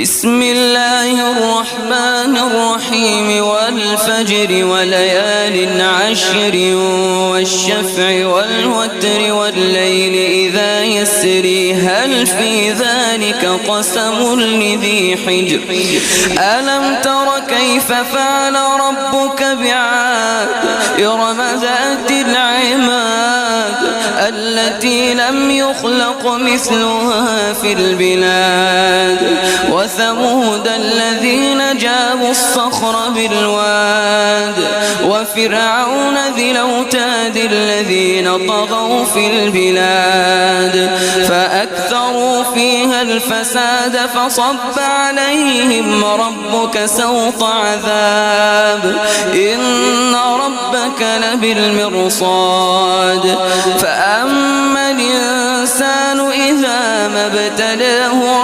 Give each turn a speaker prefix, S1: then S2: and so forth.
S1: بسم الله الرحمن الرحيم والفجر وليال عشر والشفع والوتر والليل إذا يسري هل في ذلك قسم لذي حجر ألم تر كيف فعل ربك بعاد إرم ذات العماد التي لم يخلق مثلها في البلاد وثمود الذين جابوا الصخر بالواد وفرعون ذي الأوتاد الذين طغوا في البلاد فأكثروا فيها الفساد فصب عليهم ربك سوط عذاب إن ربك لبالمرصاد فأما الإنسان إذا ما ابتلاه